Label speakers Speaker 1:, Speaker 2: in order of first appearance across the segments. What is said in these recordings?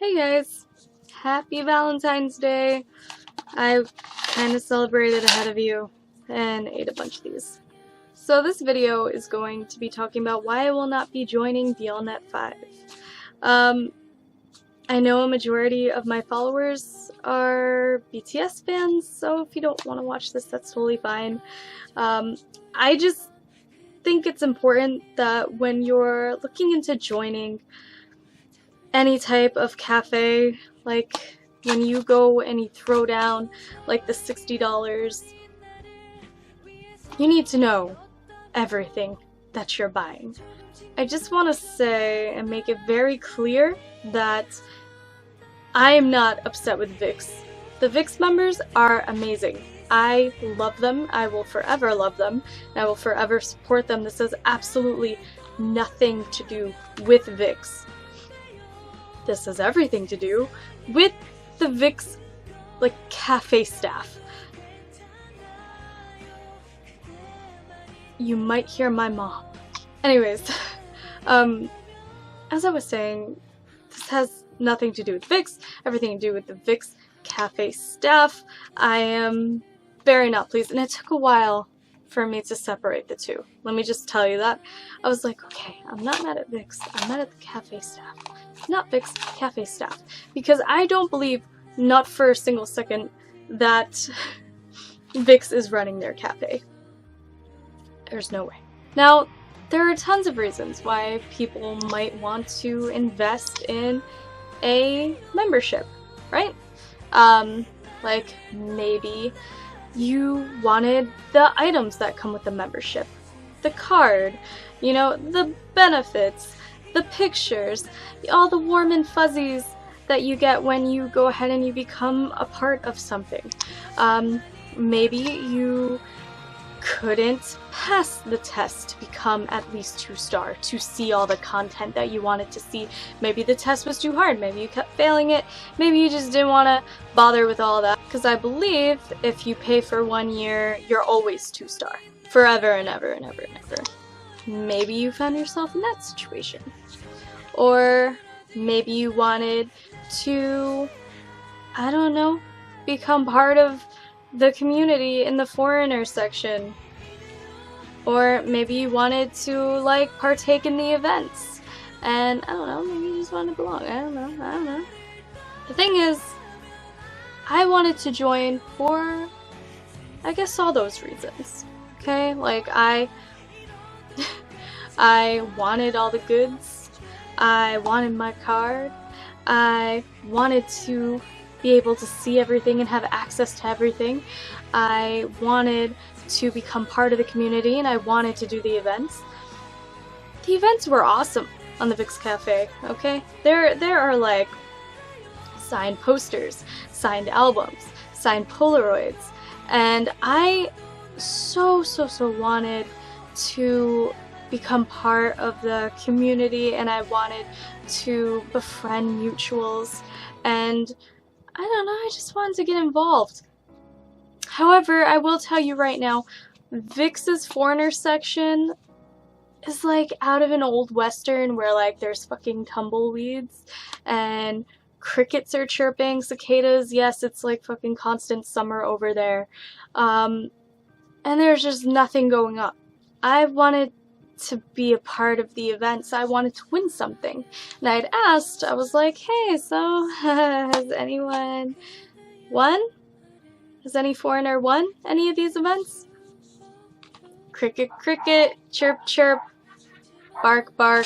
Speaker 1: Hey guys, happy Valentine's Day. I kind of celebrated ahead of you and ate a bunch of these. So this video is going to be talking about why I will not be joining Byulnet 5. I know a majority of my followers are BTS fans, so if you don't want to watch this, that's totally fine. I just think it's important that when you're looking into joining any type of cafe, like when you go and you throw down like the $60, you need to know everything that you're buying. I just want to say and make it very clear that I am not upset with Vixx. The Vixx members are amazing. I love them. I will forever love them. And I will forever support them. This has absolutely nothing to do with Vixx. This has everything to do with the Vixx, like, cafe staff. You might hear my mom. Anyways, as I was saying, this has nothing to do with Vixx, everything to do with the Vixx cafe staff. I am very not pleased, and it took a while for me to separate the two. Let me just tell you that. I was like, okay, I'm not mad at Vixx, I'm mad at the cafe staff. Not Vixx, cafe staff. Because I don't believe, not for a single second, that Vixx is running their cafe. There's no way. Now, there are tons of reasons why people might want to invest in a membership, right? Like maybe you wanted the items that come with the membership, the card, you know, the benefits, the pictures, all the warm and fuzzies that you get when you go ahead and you become a part of something. Maybe you couldn't pass the test to become at least 2-star, to see all the content that you wanted to see. Maybe the test was too hard, maybe you kept failing it, maybe you just didn't want to bother with all that. Because I believe if you pay for 1 year, you're always 2-star. Forever and ever and ever and ever. Maybe you found yourself in that situation. Or maybe you wanted to, I don't know, become part of the community in the foreigner section. Or maybe you wanted to, like, partake in the events. And, I don't know, maybe you just wanted to belong. I don't know. The thing is, I wanted to join for, I guess, all those reasons. Okay? Like, I wanted all the goods. I wanted my card. I wanted to be able to see everything and have access to everything. I wanted to become part of the community, and I wanted to do the events. The events were awesome on the Vixx Cafe, okay? There are like signed posters, signed albums, signed Polaroids, and I so wanted to become part of the community, and I wanted to befriend mutuals, and I don't know, I just wanted to get involved. However, I will tell you right now, Vixx's foreigner section is like out of an old western where like there's fucking tumbleweeds and crickets are chirping, cicadas, yes, it's like fucking constant summer over there. And there's just nothing going on. I wanted to be a part of the events. I wanted to win something. And I'd asked, I was like, hey, so has anyone won? Has any foreigner won any of these events? Cricket, cricket, chirp, chirp, bark, bark.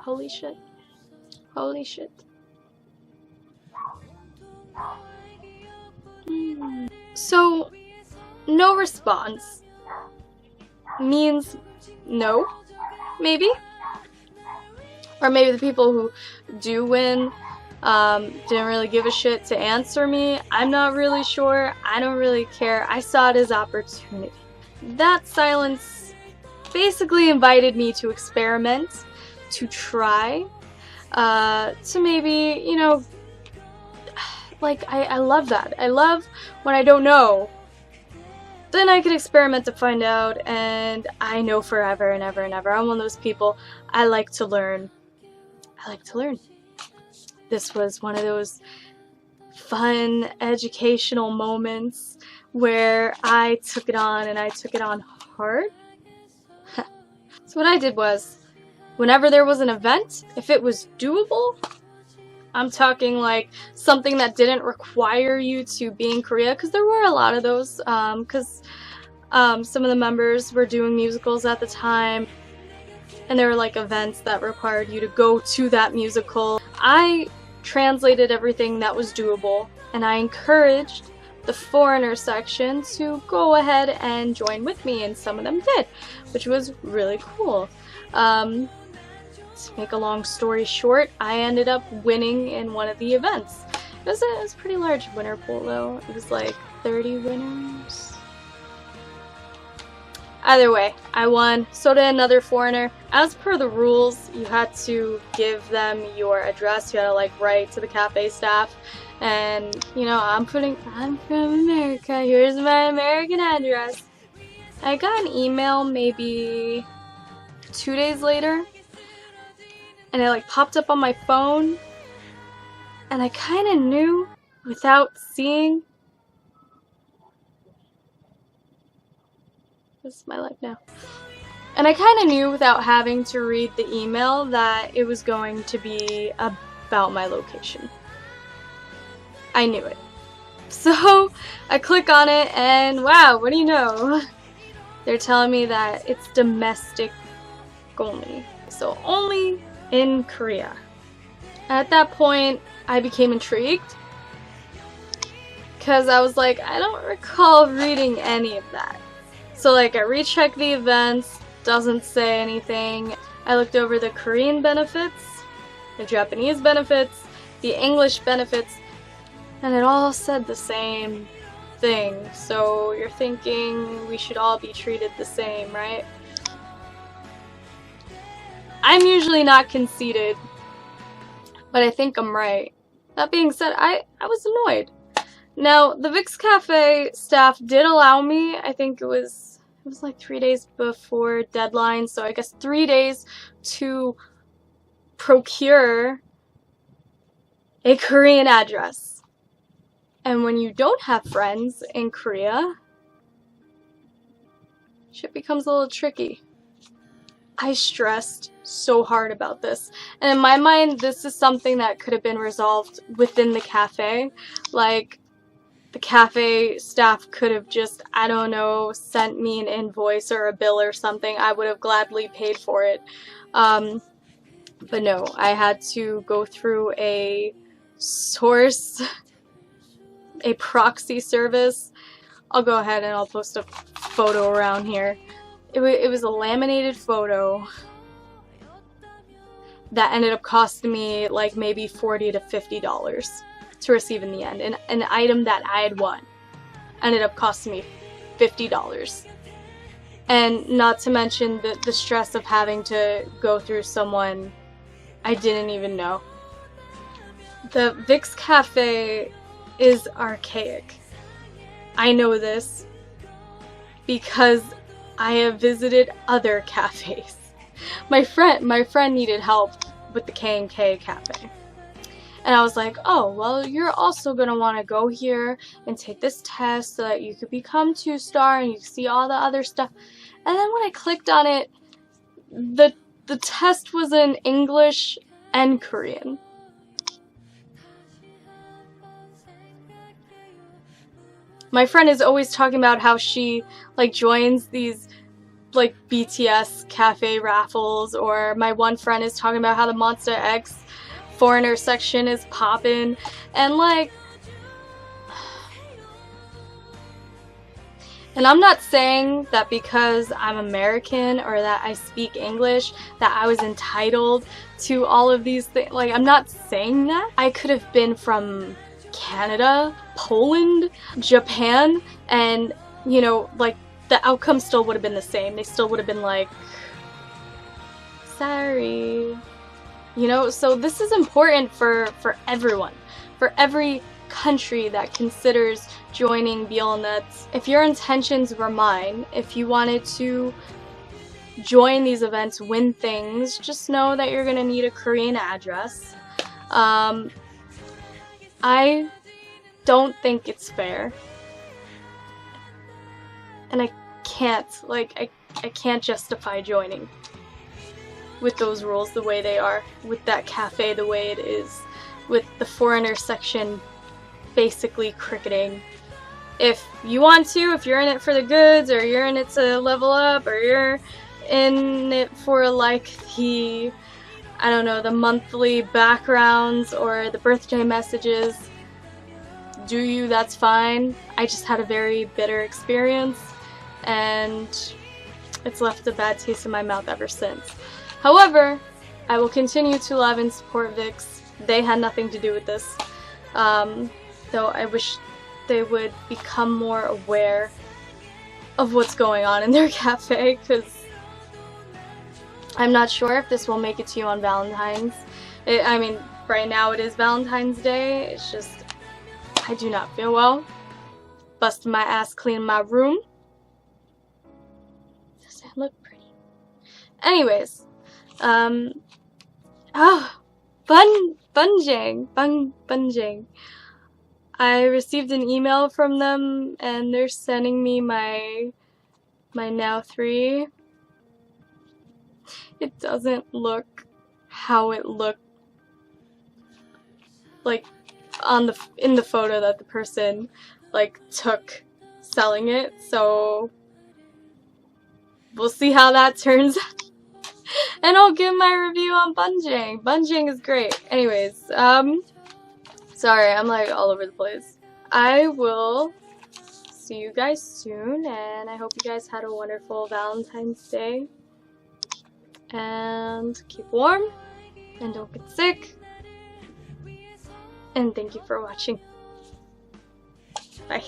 Speaker 1: Holy shit. Holy shit. So, no response means no, maybe? Or maybe the people who do win didn't really give a shit to answer me. I'm not really sure. I don't really care. I saw it as opportunity. That silence basically invited me to experiment, to try, to maybe, you know, like, I love that. I love when I don't know then I could experiment to find out, and I know forever and ever and ever. I'm one of those people, I like to learn. I like to learn. This was one of those fun, educational moments where I took it on, and I took it on hard. So what I did was, whenever there was an event, if it was doable, I'm talking like something that didn't require you to be in Korea, because there were a lot of those, because some of the members were doing musicals at the time, and there were like events that required you to go to that musical. I translated everything that was doable, and I encouraged the foreigner section to go ahead and join with me, and some of them did, which was really cool. To make a long story short, I ended up winning in one of the events. It was a pretty large winner pool though. It was like 30 winners. Either way, I won. So did another foreigner. As per the rules, you had to give them your address. You had to like write to the cafe staff. And you know, I'm from America. Here's my American address. I got an email maybe 2 days later, and it like popped up on my phone, and I kind of knew without seeing. This is my life now. And I kind of knew without having to read the email that it was going to be about my location. I knew it. So I click on it, and wow, what do you know? They're telling me that it's domestic only. So only in Korea. At that point, I became intrigued, because I was like, I don't recall reading any of that. So like, I rechecked the events, doesn't say anything. I looked over the Korean benefits, the Japanese benefits, the English benefits, and it all said the same thing. So you're thinking we should all be treated the same, right? I'm usually not conceited, but I think I'm right. That being said, I was annoyed. Now, the Vixx Cafe staff did allow me, I think it was like 3 days before deadline, so I guess 3 days to procure a Korean address. And when you don't have friends in Korea, shit becomes a little tricky. I stressed so hard about this, and in my mind this is something that could have been resolved within the cafe. Like, the cafe staff could have just, I don't know, sent me an invoice or a bill or something. I would have gladly paid for it. But no, I had to go through a source, a proxy service. I'll go ahead and I'll post a photo around here. It was a laminated photo that ended up costing me like maybe $40 to $50 to receive in the end. And an item that I had won ended up costing me $50. And not to mention the stress of having to go through someone I didn't even know. The Vixx Cafe is archaic. I know this because I have visited other cafes. My friend needed help with the K&K cafe. And I was like, oh, well, you're also going to want to go here and take this test so that you could become 2-star and you can see all the other stuff. And then when I clicked on it, the test was in English and Korean. My friend is always talking about how she like joins these like BTS cafe raffles, or my one friend is talking about how the Monster X foreigner section is poppin', and like, and I'm not saying that because I'm American or that I speak English that I was entitled to all of these things. Like, I'm not saying that. I could have been from Canada, Poland, Japan, and you know, like, the outcome still would have been the same. They still would have been like, sorry. You know, so this is important for everyone, for every country that considers joining Byulnet. If your intentions were mine, if you wanted to join these events, win things, just know that you're gonna need a Korean address. I don't think it's fair. And I can't, like, I can't justify joining with those rules the way they are, with that cafe the way it is, with the foreigner section basically cricketing. If you want to, if you're in it for the goods, or you're in it to level up, or you're in it for like the, I don't know, the monthly backgrounds or the birthday messages, do you, that's fine. I just had a very bitter experience, and it's left a bad taste in my mouth ever since. However, I will continue to love and support Vixx. They had nothing to do with this. Though I wish they would become more aware of what's going on in their cafe, because I'm not sure if this will make it to you on Valentine's. I mean, right now it is Valentine's Day, it's just, I do not feel well. Busted my ass cleaning my room. Does it look pretty? Anyways, Bunjang. I received an email from them, and they're sending me my Now 3. It doesn't look how it looked like in the photo that the person like took selling it, so we'll see how that turns out. And I'll give my review on Bunjang. Bunjang is great. Anyways, sorry, I'm like all over the place. I will see you guys soon, and I hope you guys had a wonderful Valentine's Day. And keep warm, and don't get sick. And thank you for watching. Bye.